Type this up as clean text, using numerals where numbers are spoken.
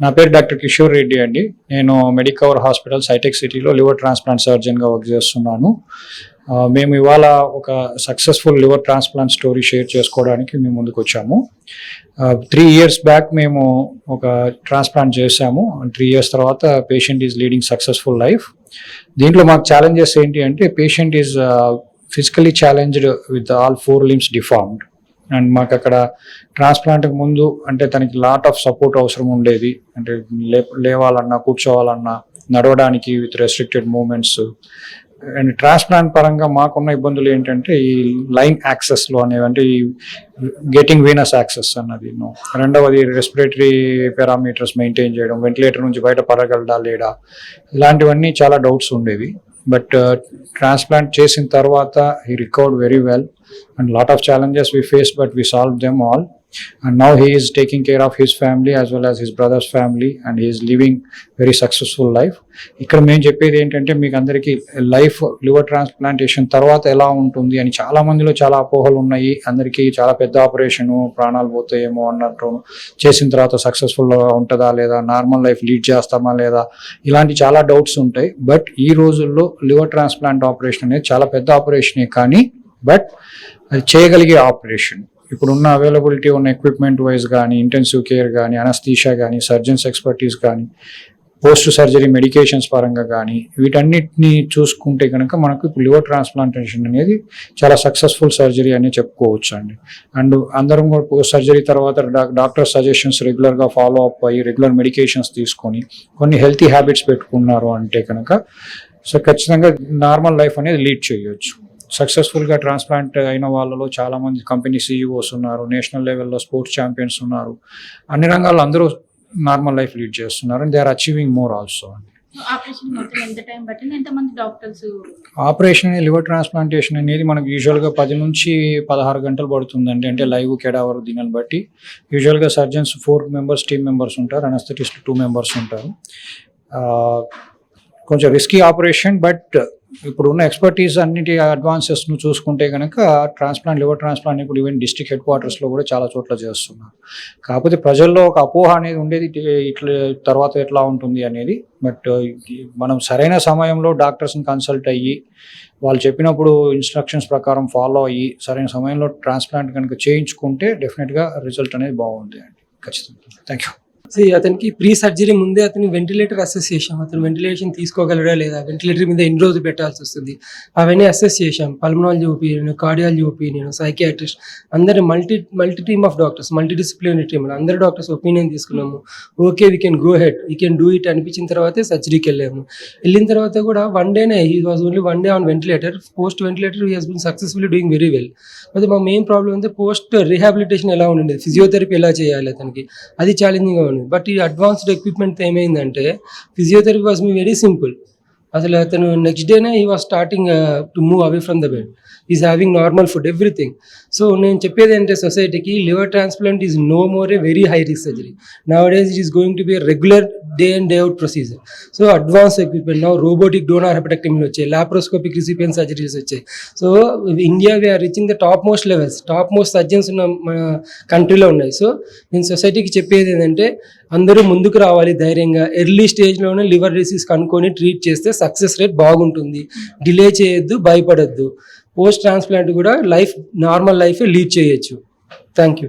నా పేరు డాక్టర్ కిషోర్ రెడ్డి అండి. నేను మెడికవర్ హాస్పిటల్ సైటెక్ సిటీలో లివర్ ట్రాన్స్ప్లాంట్ సర్జన్గా వర్క్ చేస్తున్నాను. మేము ఇవాళ ఒక successful liver transplant story share చేసుకోవడానికి మేము ముందుకు వచ్చాము. 3 years బ్యాక్ మేము ఒక ట్రాన్స్ప్లాంట్ చేశాము. 3 years తర్వాత patient is leading successful life. దీంట్లో మాకు ఛాలెంజెస్ ఏంటి అంటే patient is physically challenged with all 4 limbs deformed. And మాకు అక్కడ ట్రాన్స్ప్లాంట్కి ముందు అంటే తనకి లాట్ ఆఫ్ సపోర్ట్ అవసరం ఉండేది. అంటే లేవాలన్నా, కూర్చోవాలన్నా, నడవడానికి with restricted movements. And transplant పరంగా మాకున్న ఇబ్బందులు ఏంటంటే ఈ లైన్ యాక్సెస్లో అనేవి, అంటే ఈ గెటింగ్ వీనస్ యాక్సెస్ అన్నది. రెండవది రెస్పిరేటరీ పారామీటర్స్ మెయింటైన్ చేయడం, వెంటిలేటర్ నుంచి బయట పడగలడా లేడా, ఇలాంటివన్నీ చాలా డౌట్స్ ఉండేవి. బట్ ట్రాన్స్ప్లాంట్ చేసిన తర్వాత he recovered very well and lot of challenges we faced, but we solved them all, and now he is taking care of his family as well as his brother's family and he is living very successful life. ఇక్కడ మేము చెప్పేది ఏంటంటే మీకు అందరికీ life liver transplantation తర్వాత ఎలా ఉంటుంది అని చాలా మందిలో చాలా అపోహలు ఉన్నాయి. అందరికీ చాలా పెద్ద ఆపరేషను, ప్రాణాలు పోతాయేమో అన్నట్టు, చేసిన తర్వాత సక్సెస్ఫుల్గా ఉంటుందా లేదా, నార్మల్ లైఫ్ లీడ్ చేస్తామా లేదా, ఇలాంటి చాలా డౌట్స్ ఉంటాయి. బట్ ఈ రోజుల్లో లివర్ ట్రాన్స్ప్లాంట్ ఆపరేషన్ అనేది చాలా పెద్ద ఆపరేషనే, కానీ బట్ అది చేయగలిగే ఆపరేషన్. ఇప్పుడున్న అవైలబిలిటీ ఉన్న ఎక్విప్మెంట్ వైజ్ కానీ, ఇంటెన్సివ్ కేర్ కానీ, అనస్థీషియా కానీ, సర్జన్స్ ఎక్స్పర్టీస్ కానీ, పోస్ట్ సర్జరీ మెడికేషన్స్ పరంగా కానీ, వీటన్నిటిని చూసుకుంటే కనుక మనకు ఇప్పుడు లివర్ ట్రాన్స్ప్లాంటేషన్ అనేది చాలా సక్సెస్ఫుల్ సర్జరీ అని చెప్పుకోవచ్చు అండి. అండ్ అందరం కూడా పోస్ట్ సర్జరీ తర్వాత డాక్టర్ సజెషన్స్ రెగ్యులర్గా ఫాలో అప్ అయ్యి రెగ్యులర్ మెడికేషన్స్ తీసుకొని కొన్ని హెల్తీ హ్యాబిట్స్ పెట్టుకున్నారు అంటే కనుక సో ఖచ్చితంగా నార్మల్ లైఫ్ అనేది లీడ్ చేయొచ్చు. సక్సెస్ఫుల్గా ట్రాన్స్ప్లాంట్ అయిన వాళ్ళలో చాలామంది కంపెనీ సీఈఓస్ ఉన్నారు, నేషనల్ లెవెల్లో స్పోర్ట్స్ ఛాంపియన్స్ ఉన్నారు. అన్ని రంగాల్లో అందరూ నార్మల్ లైఫ్ లీడ్ చేస్తున్నారు and they are achieving more also. Operation liver transplantation అనేది మనకు యూజువల్గా 10 నుంచి 16 గంటలు పడుతుందండి. అంటే లైవ్ కెడావర్ దీనిని బట్టి యూజువల్గా సర్జన్స్ 4 members టీమ్ మెంబర్స్ ఉంటారు, అనస్థెటిస్ట్ 2 members ఉంటారు. కొంచెం రిస్కీ ఆపరేషన్, బట్ ఇప్పుడున్న ఎక్స్పర్టీస్ అన్నిటి అడ్వాన్సెస్ను చూసుకుంటే కనుక లివర్ ట్రాన్స్ప్లాంట్ ఇప్పుడు ఈవెన్ డిస్ట్రిక్ట్ హెడ్ క్వార్టర్స్లో కూడా చాలా చోట్ల చేస్తున్నారు. కాకపోతే ప్రజల్లో ఒక అపోహ అనేది ఉండేది, ఇట్లా తర్వాత ఎట్లా ఉంటుంది అనేది. బట్ మనం సరైన సమయంలో డాక్టర్స్ని కన్సల్ట్ అయ్యి వాళ్ళు చెప్పినప్పుడు ఇన్స్ట్రక్షన్స్ ప్రకారం ఫాలో అయ్యి సరైన సమయంలో ట్రాన్స్ప్లాంట్ కనుక చేయించుకుంటే డెఫినెట్గా రిజల్ట్ అనేది బాగుంది అండి. ఖచ్చితంగా. Thank you. అతనికి ప్రీ సర్జరీ ముందే అతని వెంటిలేటర్ అసెస్ చేసాం. అతను వెంటిలేషన్ తీసుకోగలరా లేదా, వెంటిలేటర్ మీద ఎన్ని రోజులు పెట్టాల్సి వస్తుంది, అవన్నీ అసెస్ చేశాం. Pulmonology opinion, cardiology opinion, psychiatrist, అందరి multi team of doctors, multi disciplinary team, అందరు డాక్టర్స్ ఒపీనియన్ తీసుకున్నాము. Okay, we can go ahead, we can do it అనిపించిన తర్వాతే సర్జరీకి వెళ్ళాము. వెళ్ళిన తర్వాత కూడా 1 day he was only 1 day on ventilator. Post ventilator he has been successfully doing very well. అయితే మా మెయిన్ ప్రాబ్లం అంటే పోస్ట్ రీహాబిలిటేషన్ ఎలా ఉండేది, ఫిజియోథెరపీ ఎలా చేయాలి అతనికి, అది ఛాలెంజింగ్గా ఉంది. బట్ ఈ అడ్వాన్స్డ్ ఎక్విప్మెంట్ ఏమైందంటే physiotherapy was me very simple. అసలు అతను నెక్స్ట్ డేనే he was starting to move away from the bed, is having normal food, everything. So నేను చెప్పేది ఏంటంటే సొసైటీకి liver transplant is no more a very high risk surgery. Now days it is going to be regular day and day out procedure. So advance equipment, now robotic donor హెపటెక్టమీలు వచ్చాయి, laparoscopic recipient surgeries వచ్చాయి. So India we're reaching the top most levels, top most surgeons ఉన్న మన కంట్రీలో ఉన్నాయి. So నేను సొసైటీకి చెప్పేది ఏంటంటే అందరూ ముందుకు రావాలి ధైర్యంగా. ఎర్లీ స్టేజ్లోనే లివర్ డిసీజ్ కనుక్కొని ట్రీట్ చేస్తే సక్సెస్ రేట్ బాగుంటుంది. డిలే చేయొద్దు, భయపడొద్దు. పోస్ట్ ట్రాన్స్ప్లాంట్ కూడా నార్మల్ లైఫ్ లీడ్ చేయొచ్చు. Thank you.